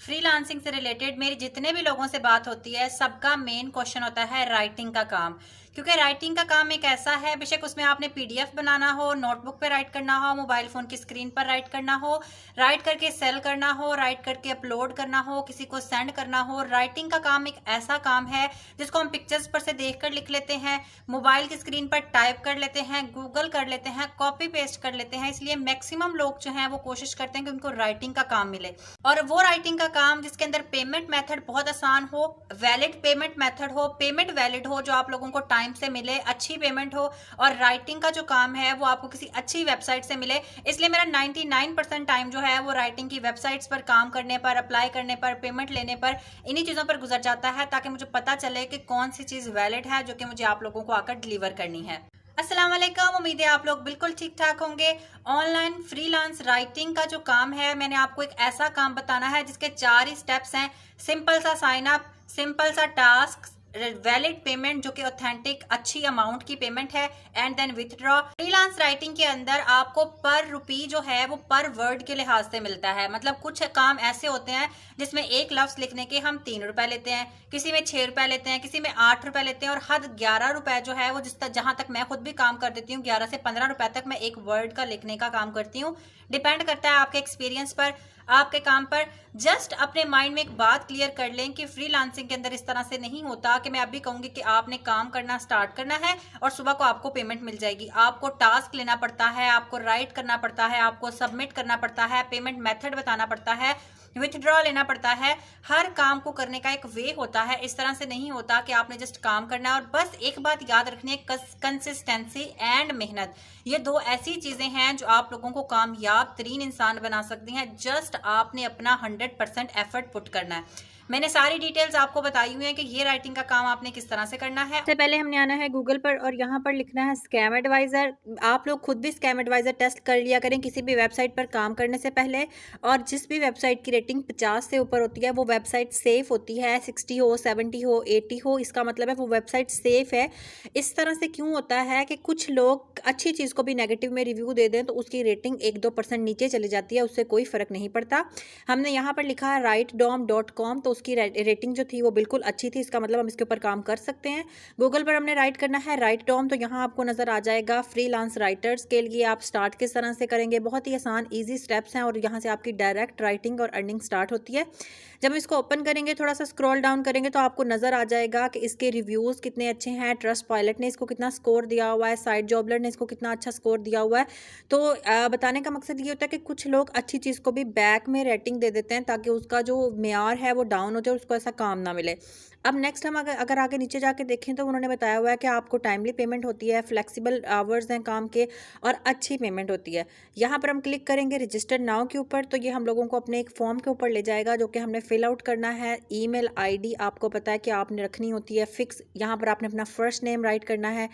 Freelancing से related मेरी जितने भी लोगों से बात होती है, सबका मेन क्वेश्चन होता है राइटिंग का काम। क्योंकि राइटिंग का काम एक ऐसा है, बेशक उसमें आपने पीडीएफ बनाना हो, नोटबुक पे राइट करना हो, मोबाइल फोन की स्क्रीन पर राइट करना हो, राइट करके सेल करना हो, राइट करके अपलोड करना हो, किसी को सेंड करना हो। राइटिंग का काम एक ऐसा काम है जिसको हम पिक्चर्स पर से देखकर लिख लेते हैं, मोबाइल की स्क्रीन पर टाइप कर लेते हैं, गूगल कर लेते हैं, कॉपी पेस्ट कर लेते हैं। इसलिए मैक्सिमम लोग जो हैं वो कोशिश करते हैं कि उनको राइटिंग का काम मिले, और वो राइटिंग का काम जिसके अंदर पेमेंट मेथड बहुत आसान हो, वैलिड पेमेंट मेथड हो, पेमेंट वैलिड हो, जो आप लोगों को टाइम से मिले, अच्छी पेमेंट हो, और राइटिंग का जो काम है वो आपको किसी अच्छी वेबसाइट से मिले। इसलिए मेरा 99% टाइम जो है वो राइटिंग की वेबसाइट्स पर काम करने पर, अप्लाई करने पर, पेमेंट लेने पर, इन्हीं चीजों पर गुजर जाता है, ताकि मुझे पता चले कि कौन सी चीज वैलिड है जो कि मुझे आप लोगों को आकर डिलीवर करनी है। अस्सलाम वालेकुम, उम्मीद है आप लोग बिल्कुल ठीक ठाक होंगे। ऑनलाइन फ्रीलांस राइटिंग का जो काम है, मैंने आपको एक ऐसा काम बताना है जिसके 4 ही स्टेप्स हैं। सिंपल सा साइन अप, सिंपल सा टास्क, वैलिड पेमेंट जो कि ऑथेंटिक अच्छी अमाउंट की पेमेंट है, and then withdraw. Freelance writing के अंदर आपको पर रुपी जो है वो पर वर्ड के लिहाज से मिलता है। मतलब कुछ काम ऐसे होते हैं जिसमें एक लफ्ज लिखने के हम 3 रुपए लेते हैं, किसी में 6 रुपए लेते हैं, किसी में 8 रुपए लेते हैं, और हद 11 रुपए जो है वो जहां तक मैं खुद भी काम कर देती हूँ, 11 से 15 रुपए तक मैं एक वर्ड का लिखने का काम करती हूँ। डिपेंड करता है आपके एक्सपीरियंस पर, आपके काम पर। जस्ट अपने माइंड में एक बात क्लियर कर लें कि फ्रीलांसिंग के अंदर इस तरह से नहीं होता कि मैं अभी कहूंगी कि आपने काम करना स्टार्ट करना है और सुबह को आपको पेमेंट मिल जाएगी। आपको टास्क लेना पड़ता है, आपको राइट करना पड़ता है, आपको सबमिट करना पड़ता है, पेमेंट मेथड बताना पड़ता है, विथड्रॉ लेना पड़ता है। हर काम को करने का एक वे होता है। इस तरह से नहीं होता कि आपने जस्ट काम करना है। और बस एक बात याद रखनी है, कंसिस्टेंसी एंड मेहनत, ये 2 ऐसी चीजें हैं जो आप लोगों को कामयाब तरीन इंसान बना सकती हैं। जस्ट आपने अपना 100% एफर्ट पुट करना है। मैंने सारी डिटेल्स आपको बताई हुई है कि ये राइटिंग का काम आपने किस तरह से करना है। सबसे पहले हमने आना है गूगल पर और यहाँ पर लिखना है स्कैम एडवाइज़र। आप लोग खुद भी स्कैम एडवाइज़र टेस्ट कर लिया करें किसी भी वेबसाइट पर काम करने से पहले। और जिस भी वेबसाइट की रेटिंग 50 से ऊपर होती है वो वेबसाइट सेफ़ होती है। 60 हो, 70 हो, 80 हो, इसका मतलब है वो वेबसाइट सेफ़ है। इस तरह से क्यों होता है कि कुछ लोग अच्छी चीज़ को भी नेगेटिव में रिव्यू दे दें तो उसकी रेटिंग 1-2% नीचे चली जाती है, उससे कोई फ़र्क नहीं पड़ता। हमने यहाँ पर लिखा है rightdom.com, तो उसकी रेटिंग जो थी वो बिल्कुल अच्छी थी, इसका मतलब हम इसके ऊपर काम कर सकते हैं। गूगल पर हमने राइट करना है राइट डॉम, तो यहाँ आपको नज़र आ जाएगा फ्रीलांस राइटर्स के लिए आप स्टार्ट किस तरह से करेंगे। बहुत ही आसान इजी स्टेप्स हैं और यहाँ से आपकी डायरेक्ट राइटिंग और अर्निंग स्टार्ट होती है। जब हम इसको ओपन करेंगे, थोड़ा सा स्क्रॉल डाउन करेंगे तो आपको नज़र आ जाएगा कि इसके रिव्यूज़ कितने अच्छे हैं। ट्रस्ट पायलट ने इसको कितना स्कोर दिया हुआ है, साइट जॉबलर ने इसको कितना अच्छा स्कोर दिया हुआ है। तो बताने का मकसद ये होता है कि कुछ लोग अच्छी चीज़ को भी बैक में रेटिंग दे देते हैं ताकि उसका जो मेयार है वो डाउन हो जाए, उसको ऐसा काम ना मिले। अब नेक्स्ट हम अगर आगे नीचे जाके देखें तो उन्होंने बताया हुआ है कि आपको टाइमली पेमेंट होती है, फ्लेक्सिबल आवर्स हैं काम के, और अच्छी पेमेंट होती है। यहाँ पर हम क्लिक करेंगे रजिस्टर नाउ के ऊपर, तो ये हम लोगों को अपने एक फॉर्म के ऊपर ले जाएगा जो कि हमने फिल आउट करना है। ईमेल आईडी आपको पता है कि आपने रखनी होती है फिक्स। यहाँ पर आपने अपना फर्स्ट नेम राइट करना है,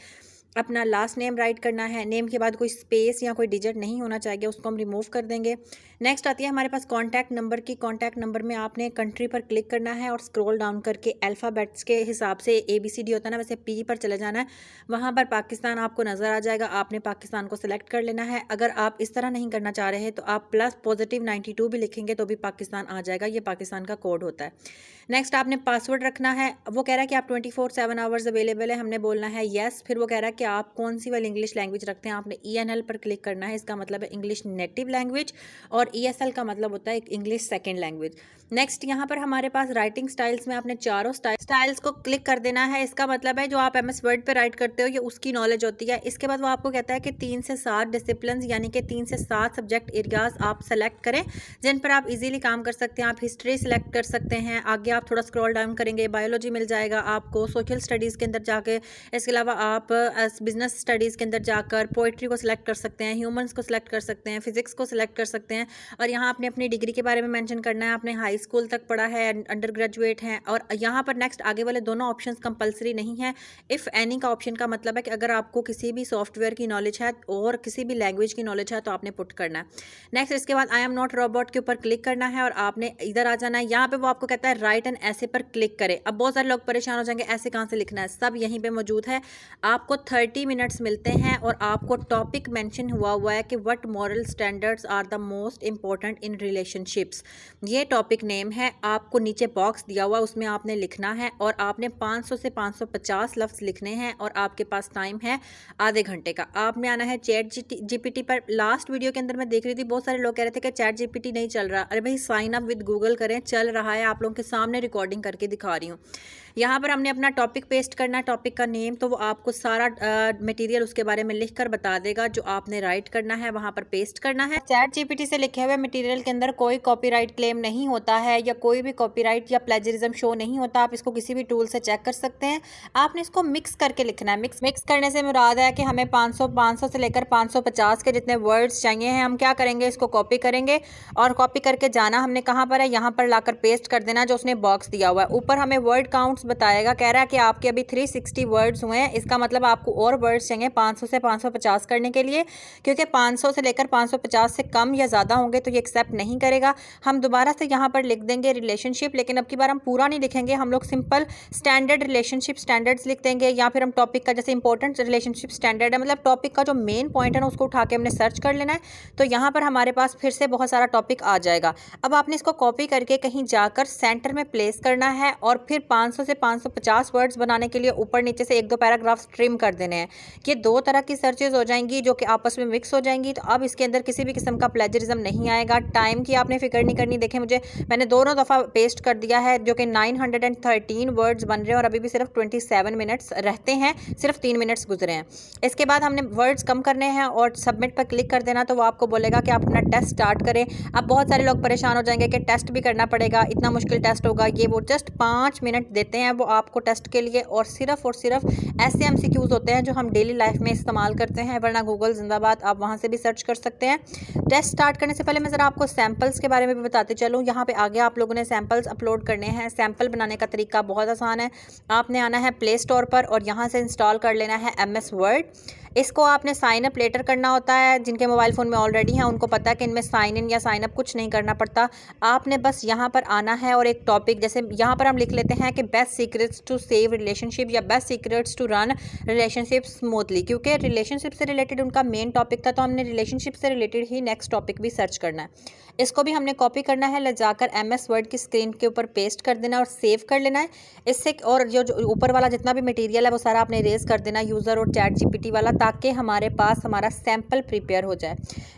अपना लास्ट नेम राइट करना है। नेम के बाद कोई स्पेस या कोई डिजिट नहीं होना चाहिए, उसको हम रिमूव कर देंगे। नेक्स्ट आती है हमारे पास कॉन्टैक्ट नंबर की। कॉन्टैक्ट नंबर में आपने कंट्री पर क्लिक करना है और स्क्रॉल डाउन करके अल्फ़ाबेट्स के हिसाब से ABCD होता है ना, वैसे P पर चले जाना है। वहाँ पर पाकिस्तान आपको नज़र आ जाएगा, आपने पाकिस्तान को सिलेक्ट कर लेना है। अगर आप इस तरह नहीं करना चाह रहे हैं तो आप +92 भी लिखेंगे तो भी पाकिस्तान आ जाएगा, ये पाकिस्तान का कोड होता है। नेक्स्ट आपने पासवर्ड रखना है। वो कह रहा है कि आप 24/7 आवर्स अवेलेबल है, हमने बोलना है येस। फिर वो कह रहा है कि आप कौन सी वाली इंग्लिश लैंग्वेज रखते हैं, आपने ENL पर क्लिक करना है, इसका मतलब है इंग्लिश नेटिव लैंग्वेज, और ESL का मतलब होता है इंग्लिश सेकेंड लैंग्वेज। नेक्स्ट यहाँ पर हमारे पास राइटिंग स्टाइल्स में आपने चारों स्टाइल्स को क्लिक कर देना है। इसका मतलब है जो आप MS वर्ड पे राइट करते हो ये उसकी नॉलेज होती है। इसके बाद वो आपको कहता है कि 3 से 7 डिसिप्लिन यानी कि 3 से 7 सब्जेक्ट एरियाज आप सेलेक्ट करें जिन पर आप इजीली काम कर सकते हैं। आप हिस्ट्री सेलेक्ट कर सकते हैं। आगे आप थोड़ा स्क्रॉल डाउन करेंगे, बायोलॉजी मिल जाएगा आपको, सोशल स्टडीज़ के अंदर जाके। इसके अलावा आप बिजनेस स्टडीज़ के अंदर जाकर पोइट्री को सिलेक्ट कर सकते हैं, ह्यूमंस को सिलेक्ट कर सकते हैं, फिजिक्स को सिलेक्ट कर सकते हैं। और यहाँ आपने अपनी डिग्री के बारे में मेंशन करना है, आपने हाई स्कूल तक पढ़ा है, अंडर ग्रेजुएट हैं। और यहाँ पर नेक्स्ट आगे वाले दोनों ऑप्शन कंपलसरी नहीं है। इफ़ एनी का ऑप्शन का मतलब है कि अगर आपको किसी भी सॉफ्टवेयर की नॉलेज है और किसी भी लैंग्वेज की नॉलेज है तो आपने पुट करना है। नेक्स्ट इसके बाद आई एम नॉट रोबोट के ऊपर क्लिक करना है और आपने इधर आ जाना है। यहाँ पे वो आपको कहता है राइट एन ऐसे पर क्लिक करें। अब बहुत सारे लोग परेशान हो जाएंगे ऐसे कहाँ से लिखना है, सब यहीं पे मौजूद है। आपको 30 मिनट्स मिलते हैं और आपको टॉपिक मेंशन हुआ है कि what moral standards are the most important in relationships. ये टॉपिक नेम है, आपको नीचे बॉक्स दिया हुआ उसमें आपने लिखना है और आपने 500 से 550 लफ्ज़ लिखने हैं और आपके पास टाइम है आधे घंटे का। आपने आना है चैट जीपीटी पर। लास्ट वीडियो के अंदर मैं देख रही थी बहुत सारे लोग कह रहे थे कि चैट जीपीटी नहीं चल रहा। अरे भाई साइन अप विद गूगल करें, चल रहा है, आप लोगों के सामने रिकॉर्डिंग करके दिखा रही हूँ। यहाँ पर हमने अपना टॉपिक पेस्ट करना है, टॉपिक का नेम, तो वो आपको सारा मटेरियल उसके बारे में लिख कर बता देगा जो आपने राइट करना है वहाँ पर पेस्ट करना है। चैट जीपीटी से लिखे हुए मटेरियल के अंदर कोई कॉपीराइट क्लेम नहीं होता है या कोई भी कॉपीराइट या प्लेजरिज्म शो नहीं होता। आप इसको किसी भी टूल से चेक कर सकते हैं। आपने इसको मिक्स करके लिखना है। मिक्स करने से मुराद है कि हमें 500 से लेकर 550 के जितने वर्ड्स चाहिए हैं, हम क्या करेंगे, इसको कॉपी करेंगे और कॉपी करके जाना हमने कहाँ पर है, यहाँ पर लाकर पेस्ट कर देना जो उसने बॉक्स दिया हुआ है। ऊपर हमें वर्ड काउंट्स बताएगा, कह रहा है कि आपके अभी 360 वर्ड्स हुए हैं। इसका मतलब आपको और वर्ड्स चाहिए 500 से 550 करने के लिए, क्योंकि 500 से लेकर 550 से कम या ज़्यादा होंगे तो ये एक्सेप्ट नहीं करेगा। हम दोबारा से यहाँ पर लिख देंगे रिलेशनशिप, लेकिन अब की बार हम पूरा नहीं लिखेंगे, हम लोग सिंपल स्टैंडर्ड रिलेशनशिप स्टैंडर्ड्स लिख देंगे, या फिर हम टॉपिक का जैसे इंपॉर्टेंट रिलेशनशिप स्टैंडर्ड है, मतलब टॉपिक का जो मेन पॉइंट है ना उसको उठा के हमने सर्च कर लेना है। तो यहाँ पर हमारे पास फिर से बहुत सारा टॉपिक आ जाएगा। अब आपने इसको कॉपी करके कहीं जाकर सेंटर में प्लेस करना है और फिर 500 से 550 वर्ड्स बनाने के लिए ऊपर नीचे से 1-2 पैराग्राफ्स ट्रिम कर देने हैं। ये दो तरह की सर्चेज हो जाएंगी जो कि आपस में मिक्स हो जाएंगी। तो अब इसके अंदर किसी भी किस्म का प्लेजरिज्म नहीं आएगा। टाइम की आपने फिक्र नहीं करनी। देखें मैंने दोनों दफ़ा पेस्ट कर दिया है जो कि 913 वर्ड्स बन रहे हैं और अभी भी सिर्फ 27 मिनट्स रहते हैं, सिर्फ 3 मिनट्स गुजरे हैं। इसके बाद हमने वर्ड्स कम करने हैं और सबमिट पर क्लिक कर देना, तो वो आपको बोलेगा कि आप अपना टेस्ट स्टार्ट करें। अब बहुत सारे लोग परेशान हो जाएंगे कि टेस्ट भी करना पड़ेगा, इतना मुश्किल टेस्ट होगा, ये वो। जस्ट 5 मिनट देते हैं वो आपको टेस्ट के लिए और सिर्फ ऐसे MCQs होते हैं जो हम डेली लाइफ में इस्तेमाल करते हैं, वरना गूगल जिंदाबाद, आप वहाँ से भी सर्च कर सकते हैं। टेस्ट स्टार्ट करने से पहले मैं ज़रा आपको सैम्पल्स के बारे में भी बताते चलूँ। यहाँ पे आगे आप लोगों ने सैम्पल्स अपलोड करने हैं। सैम्पल बनाने का तरीका बहुत आसान है। आपने आना है प्ले स्टोर पर और यहाँ से इंस्टॉल कर लेना है MS वर्ड। इसको आपने साइन अप लेटर करना होता है। जिनके मोबाइल फ़ोन में ऑलरेडी हैं उनको पता है कि इनमें साइन इन या साइन अप कुछ नहीं करना पड़ता। आपने बस यहाँ पर आना है और एक टॉपिक, जैसे यहाँ पर हम लिख लेते हैं कि best secrets to save relationship या best secrets to run relationship smoothly, क्योंकि रिलेशनशिप से रिलेटेड उनका मेन टॉपिक था, तो हमने रिलेशनशिप से रिलेटेड ही नेक्स्ट टॉपिक भी सर्च करना है। इसको भी हमने कॉपी करना है, ले जाकर MS वर्ड की स्क्रीन के ऊपर पेस्ट कर देना और सेव कर लेना है। इससे और जो ऊपर वाला जितना भी मटेरियल है वो सारा आपने इरेज कर देना, यूज़र और चैट जीपीटी वाला, ताकि हमारे पास हमारा सैम्पल प्रिपेयर हो जाए।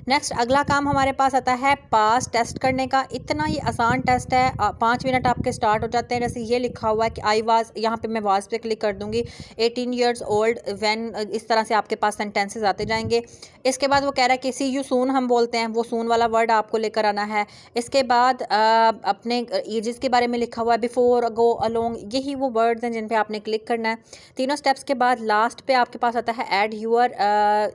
नेक्स्ट अगला काम हमारे पास आता है पास टेस्ट करने का। इतना ही आसान टेस्ट है, 5 मिनट आपके स्टार्ट हो जाते हैं। जैसे ये लिखा हुआ है कि आई वाज, यहाँ पे मैं वाज पे क्लिक कर दूंगी, 18 years ओल्ड व्हेन, इस तरह से आपके पास सेंटेंसेस आते जाएंगे। इसके बाद वो कह रहा है कि सी यू सून हम बोलते हैं, वो सून वाला वर्ड आपको लेकर आना है। इसके बाद अपने एजेस के बारे में लिखा हुआ है, बिफोर, गो, अलोंग, यही वो वर्ड्स हैं जिन पे आपने क्लिक करना है। तीनों स्टेप्स के बाद लास्ट पे आपके पास आता है ऐड यूअर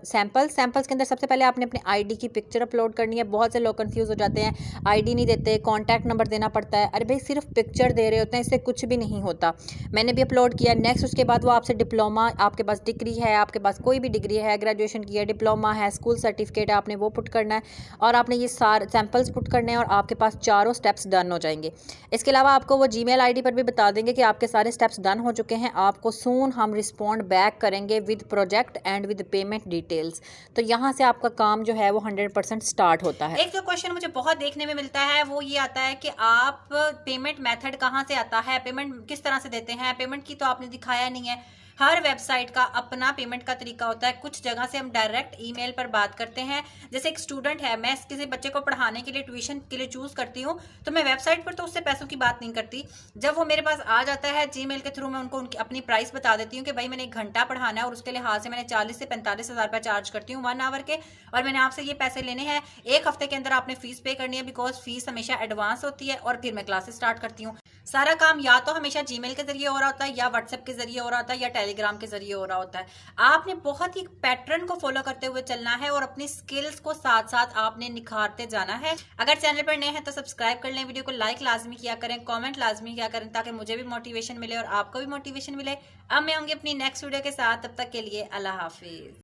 सैम्पल्स के अंदर सबसे पहले आपने अपने ID की पिक्चर अपलोड करनी है। बहुत से लोग कंफ्यूज हो जाते हैं, ID नहीं देते, कॉन्टैक्ट नंबर देना पड़ता है। अरे भाई सिर्फ पिक्चर दे रहे होते हैं, इससे कुछ भी नहीं होता। मैंने भी अपलोड किया। नेक्स्ट उसके बाद वो आपसे डिप्लोमा, आपके पास डिग्री है, आपके पास कोई भी डिग्री है, ग्रेजुएशन की है, डिप्लोमा है, स्कूल सर्टिफिकेट है, आपने वो पुट करना है और आपने ये सारे सैम्पल्स पुट करने हैं और आपके पास चारों स्टेप्स डन हो जाएंगे। इसके अलावा आपको वो जीमेल ID पर भी बता देंगे कि आपके सारे स्टेप्स डन हो चुके हैं। आपको सून हम रिस्पॉन्ड बैक करेंगे with project and with payment details. तो यहाँ से आपका काम जो है वो 100% स्टार्ट होता है। एक जो क्वेश्चन मुझे बहुत देखने में मिलता है वो ये आता है कि आप पेमेंट मेथड कहाँ से आता है, पेमेंट किस तरह से देते हैं। पेमेंट की तो आपने दिखाया नहीं है। हर वेबसाइट का अपना पेमेंट का तरीका होता है। कुछ जगह से हम डायरेक्ट ईमेल पर बात करते हैं। जैसे एक स्टूडेंट है, मैं किसी बच्चे को पढ़ाने के लिए ट्यूशन के लिए चूज करती हूँ, तो मैं वेबसाइट पर तो उससे पैसों की बात नहीं करती। जब वो मेरे पास आ जाता है जीमेल के थ्रू, मैं उनको उनकी अपनी प्राइस बता देती हूँ कि भाई मैंने 1 घंटा पढ़ाना है और उसके लिहाज से मैंने 40 से 45 हज़ार रुपये चार्ज करती हूँ 1 आवर के, और मैंने आपसे ये पैसे लेने हैं। 1 हफ्ते के अंदर आपने फीस पे करनी है, बिकॉज फीस हमेशा एडवांस होती है। और फिर मैं क्लासेस स्टार्ट करती हूँ। सारा काम या तो हमेशा जीमेल के जरिए हो रहा होता है, या व्हाट्सएप के जरिए हो रहा होता है, या टेलीग्राम के जरिए हो रहा होता है। आपने बहुत ही पैटर्न को फॉलो करते हुए चलना है और अपनी स्किल्स को साथ साथ आपने निखारते जाना है। अगर चैनल पर नए हैं तो सब्सक्राइब कर लें, वीडियो को लाइक लाजमी किया करें, कमेंट लाजमी किया करें, ताकि मुझे भी मोटिवेशन मिले और आपको भी मोटिवेशन मिले। अब मैं होंगी अपनी नेक्स्ट वीडियो के साथ, तब तक के लिए अल्लाह हाफिज।